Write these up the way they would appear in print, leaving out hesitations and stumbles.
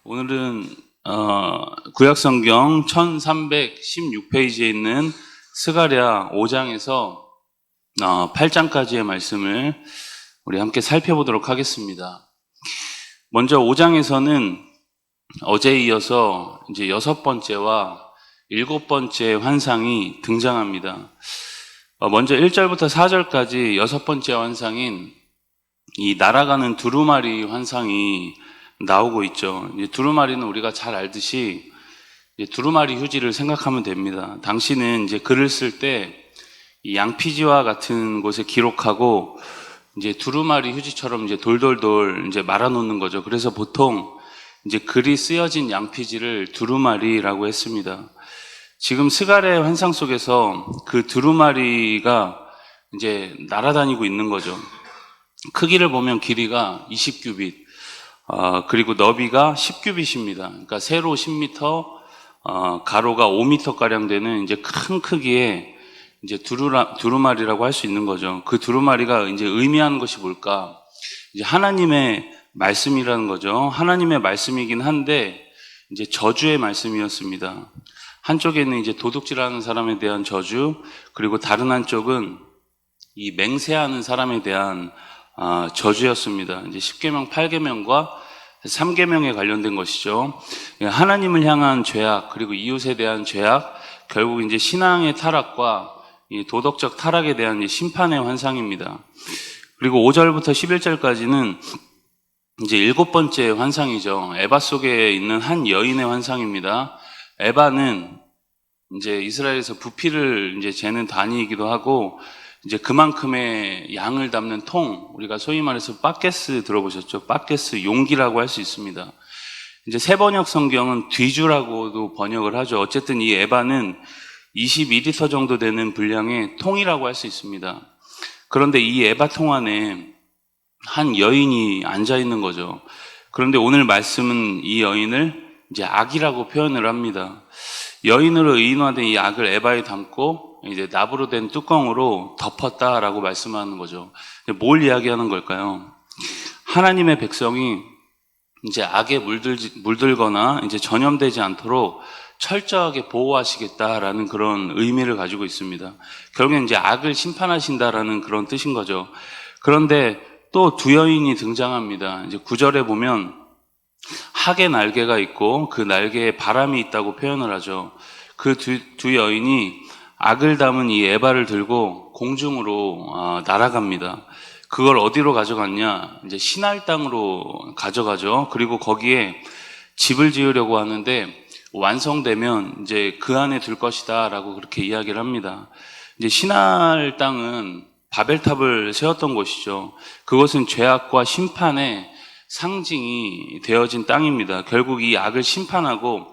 오늘은 구약성경 1316페이지에 있는 스가랴 5장에서 8장까지의 말씀을 우리 함께 살펴보도록 하겠습니다. 먼저 5장에서는 어제에 이어서 이제 6번째와 7번째 환상이 등장합니다. 먼저 1절부터 4절까지 6번째 환상인 이 날아가는 두루마리 환상이 나오고 있죠. 이제 두루마리는 우리가 잘 알듯이 이제 두루마리 휴지를 생각하면 됩니다. 당시는 이제 글을 쓸 때 이 양피지와 같은 곳에 기록하고 이제 두루마리 휴지처럼 이제 돌돌돌 이제 말아놓는 거죠. 그래서 보통 이제 글이 쓰여진 양피지를 두루마리라고 했습니다. 지금 스가랴의 환상 속에서 그 두루마리가 이제 날아다니고 있는 거죠. 크기를 보면 길이가 20규빗, 그리고 너비가 10규빗입니다. 그러니까 세로 10m, 가로가 5m 가량 되는 이제 큰 크기의 이제 두루마리라고 할 수 있는 거죠. 그 두루마리가 이제 의미하는 것이 뭘까? 이제 하나님의 말씀이라는 거죠. 하나님의 말씀이긴 한데 이제 저주의 말씀이었습니다. 한쪽에는 이제 도둑질하는 사람에 대한 저주, 그리고 다른 한쪽은 이 맹세하는 사람에 대한 저주였습니다. 이제 10계명, 8계명과 3계명에 관련된 것이죠. 하나님을 향한 죄악, 그리고 이웃에 대한 죄악, 결국 이제 신앙의 타락과 이 도덕적 타락에 대한 심판의 환상입니다. 그리고 5절부터 11절까지는 이제 7번째 환상이죠. 에바 속에 있는 한 여인의 환상입니다. 에바는 이제 이스라엘에서 부피를 이제 재는 단위이기도 하고, 이제 그만큼의 양을 담는 통, 우리가 소위 말해서 빠게스 들어보셨죠? 빠게스, 용기라고 할 수 있습니다. 이제 세번역 성경은 뒤주라고도 번역을 하죠. 어쨌든 이 에바는 22리터 정도 되는 분량의 통이라고 할 수 있습니다. 그런데 이 에바 통 안에 한 여인이 앉아 있는 거죠. 그런데 오늘 말씀은 이 여인을 이제 악이라고 표현을 합니다. 여인으로 의인화된 이 악을 에바에 담고 이제 납으로 된 뚜껑으로 덮었다라고 말씀하는 거죠. 뭘 이야기하는 걸까요? 하나님의 백성이 이제 악에 물들거나 이제 전염되지 않도록 철저하게 보호하시겠다라는 그런 의미를 가지고 있습니다. 결국엔 이제 악을 심판하신다라는 그런 뜻인 거죠. 그런데 또 두 여인이 등장합니다. 이제 9절에 보면 학의 날개가 있고 그 날개에 바람이 있다고 표현을 하죠. 그 두 여인이 악을 담은 이 에바를 들고 공중으로 날아갑니다. 그걸 어디로 가져갔냐? 이제 시날 땅으로 가져가죠. 그리고 거기에 집을 지으려고 하는데 완성되면 이제 그 안에 둘 것이다라고 그렇게 이야기를 합니다. 이제 시날 땅은 바벨탑을 세웠던 곳이죠. 그것은 죄악과 심판의 상징이 되어진 땅입니다. 결국 이 악을 심판하고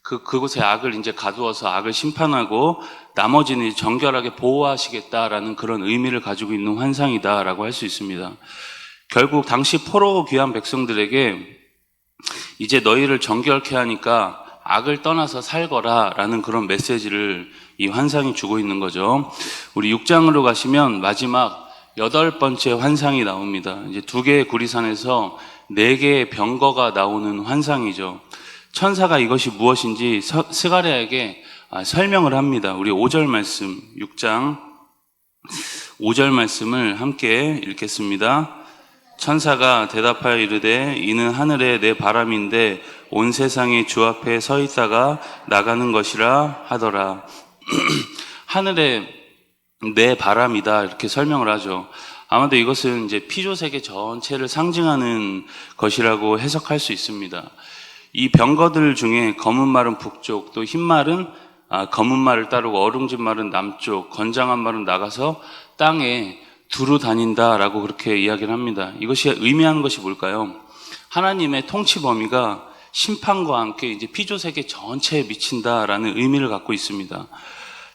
그곳에 악을 이제 가두어서 악을 심판하고 나머지는 정결하게 보호하시겠다라는 그런 의미를 가지고 있는 환상이다라고 할 수 있습니다. 결국 당시 포로 귀한 백성들에게 이제 너희를 정결케 하니까 악을 떠나서 살거라라는 그런 메시지를 이 환상이 주고 있는 거죠. 우리 6장으로 가시면 마지막 8번째 환상이 나옵니다. 이제 2개의 구리산에서 4개의 병거가 나오는 환상이죠. 천사가 이것이 무엇인지 스가랴에게 설명을 합니다. 우리 5절 말씀, 6장 5절 말씀을 함께 읽겠습니다. 천사가 대답하여 이르되 이는 하늘에 내 바람인데 온 세상이 주 앞에 서 있다가 나가는 것이라 하더라. 하늘에 내 바람이다 이렇게 설명을 하죠. 아마도 이것은 이제 피조 세계 전체를 상징하는 것이라고 해석할 수 있습니다. 이 병거들 중에 검은 말은 북쪽, 또 흰 말은 검은 말을 따르고 어룽진 말은 남쪽, 건장한 말은 나가서 땅에 두루 다닌다라고 그렇게 이야기를 합니다. 이것이 의미하는 것이 뭘까요? 하나님의 통치 범위가 심판과 함께 이제 피조 세계 전체에 미친다라는 의미를 갖고 있습니다.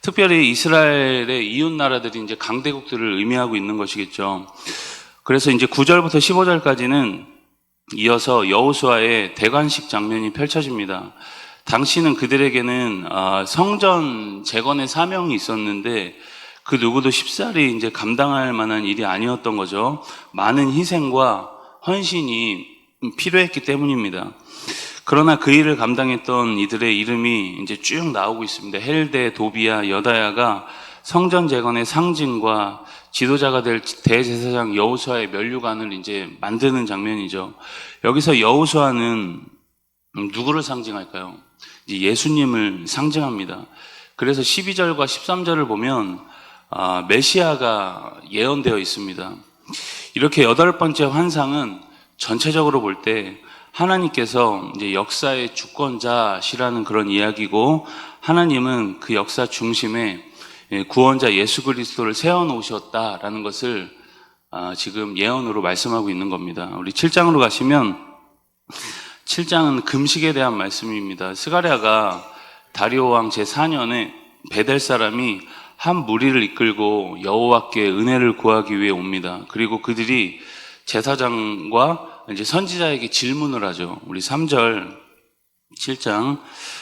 특별히 이스라엘의 이웃 나라들이 이제 강대국들을 의미하고 있는 것이겠죠. 그래서 이제 9절부터 15절까지는 이어서 여호수아의 대관식 장면이 펼쳐집니다. 당시는 그들에게는 성전 재건의 사명이 있었는데 그 누구도 쉽사리 이제 감당할 만한 일이 아니었던 거죠. 많은 희생과 헌신이 필요했기 때문입니다. 그러나 그 일을 감당했던 이들의 이름이 이제 쭉 나오고 있습니다. 헬대, 도비야, 여다야가 성전 재건의 상징과 지도자가 될 대제사장 여호수아의 면류관을 이제 만드는 장면이죠. 여기서 여호수아는 누구를 상징할까요? 이제 예수님을 상징합니다. 그래서 12절과 13절을 보면 메시아가 예언되어 있습니다. 이렇게 8번째 환상은 전체적으로 볼 때 하나님께서 이제 역사의 주권자시라는 그런 이야기고, 하나님은 그 역사 중심에 구원자 예수 그리스도를 세워놓으셨다라는 것을 지금 예언으로 말씀하고 있는 겁니다. 우리 7장으로 가시면 7장은 금식에 대한 말씀입니다. 스가랴가 다리오 왕 제4년에 베델 사람이 한 무리를 이끌고 여호와께 은혜를 구하기 위해 옵니다. 그리고 그들이 제사장과 이제 선지자에게 질문을 하죠. 우리 3절, 7장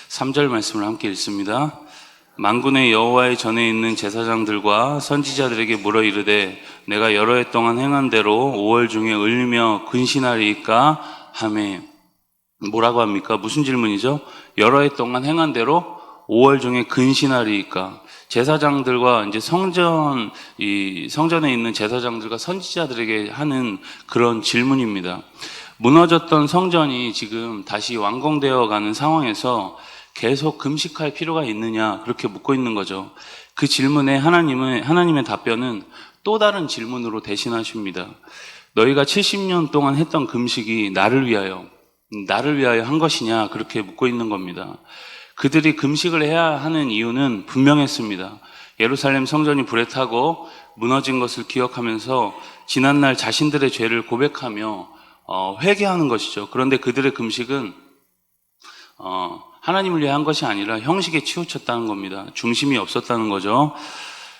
3절 말씀을 함께 읽습니다. 만군의 여호와의 전에 있는 제사장들과 선지자들에게 물어 이르되 내가 여러 해 동안 행한 대로 5월 중에 을며 근신하리이까 하매. 뭐라고 합니까? 무슨 질문이죠? 여러 해 동안 행한 대로 5월 중에 근신하리이까. 제사장들과 이제 성전에 있는 제사장들과 선지자들에게 하는 그런 질문입니다. 무너졌던 성전이 지금 다시 완공되어 가는 상황에서 계속 금식할 필요가 있느냐, 그렇게 묻고 있는 거죠. 그 질문에 하나님의 답변은 또 다른 질문으로 대신하십니다. 너희가 70년 동안 했던 금식이 나를 위하여 한 것이냐, 그렇게 묻고 있는 겁니다. 그들이 금식을 해야 하는 이유는 분명했습니다. 예루살렘 성전이 불에 타고 무너진 것을 기억하면서 지난날 자신들의 죄를 고백하며 회개하는 것이죠. 그런데 그들의 금식은 하나님을 위해 한 것이 아니라 형식에 치우쳤다는 겁니다. 중심이 없었다는 거죠.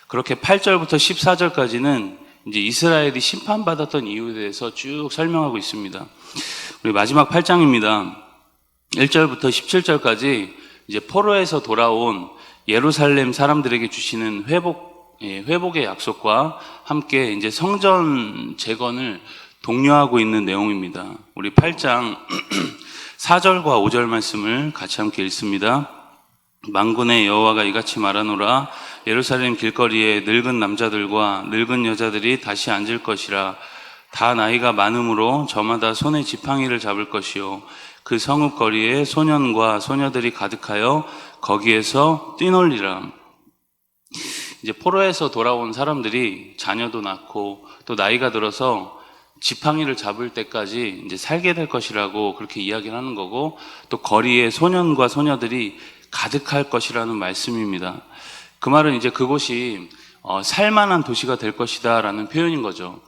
그렇게 8절부터 14절까지는 이제 이스라엘이 심판받았던 이유에 대해서 쭉 설명하고 있습니다. 우리 마지막 8장입니다. 1절부터 17절까지 이제 포로에서 돌아온 예루살렘 사람들에게 주시는 회복의 약속과 함께 이제 성전 재건을 독려하고 있는 내용입니다. 우리 8장 4절과 5절 말씀을 같이 함께 읽습니다. 만군의 여호와가 이같이 말하노라. 예루살렘 길거리에 늙은 남자들과 늙은 여자들이 다시 앉을 것이라. 다 나이가 많음으로 저마다 손에 지팡이를 잡을 것이요 그 성읍 거리에 소년과 소녀들이 가득하여 거기에서 뛰놀리라. 이제 포로에서 돌아온 사람들이 자녀도 낳고 또 나이가 들어서 지팡이를 잡을 때까지 이제 살게 될 것이라고 그렇게 이야기를 하는 거고, 또 거리에 소년과 소녀들이 가득할 것이라는 말씀입니다. 그 말은 이제 그곳이 살만한 도시가 될 것이다라는 표현인 거죠.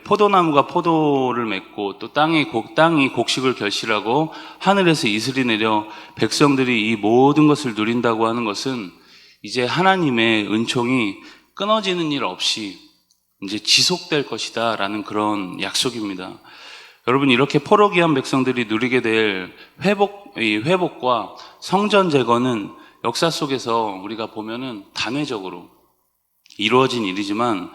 포도나무가 포도를 맺고 또 땅이 곡식을 결실하고 하늘에서 이슬이 내려 백성들이 이 모든 것을 누린다고 하는 것은 이제 하나님의 은총이 끊어지는 일 없이 이제 지속될 것이다 라는 그런 약속입니다. 여러분, 이렇게 포로 귀한 백성들이 누리게 될 회복과 성전 재건은 역사 속에서 우리가 보면은 단회적으로 이루어진 일이지만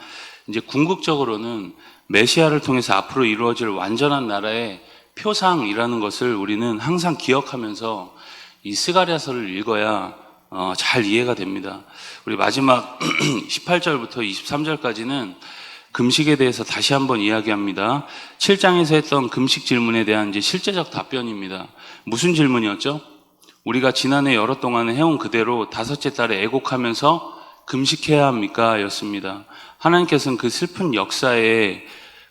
이제 궁극적으로는 메시아를 통해서 앞으로 이루어질 완전한 나라의 표상이라는 것을 우리는 항상 기억하면서 이 스가랴서를 읽어야 잘 이해가 됩니다. 우리 마지막 18절부터 23절까지는 금식에 대해서 다시 한번 이야기합니다. 7장에서 했던 금식 질문에 대한 이제 실제적 답변입니다. 무슨 질문이었죠? 우리가 지난해 여러 동안에 해온 그대로 다섯째 달에 애곡하면서 금식해야 합니까? 였습니다. 하나님께서는 그 슬픈 역사에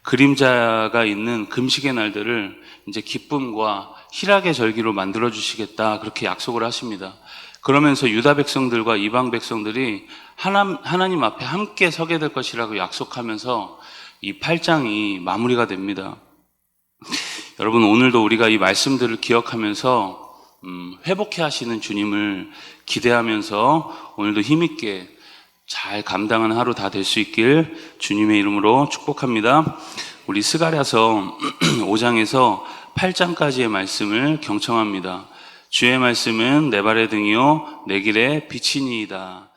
그림자가 있는 금식의 날들을 이제 기쁨과 희락의 절기로 만들어 주시겠다, 그렇게 약속을 하십니다. 그러면서 유다 백성들과 이방 백성들이 하나님 앞에 함께 서게 될 것이라고 약속하면서 이 8장이 마무리가 됩니다. 여러분, 오늘도 우리가 이 말씀들을 기억하면서 회복해 하시는 주님을 기대하면서 오늘도 힘있게 잘 감당하는 하루 다 될 수 있길 주님의 이름으로 축복합니다. 우리 스가랴서 5장에서 8장까지의 말씀을 경청합니다. 주의 말씀은 내 발의 등이요 내 길의 빛이니이다.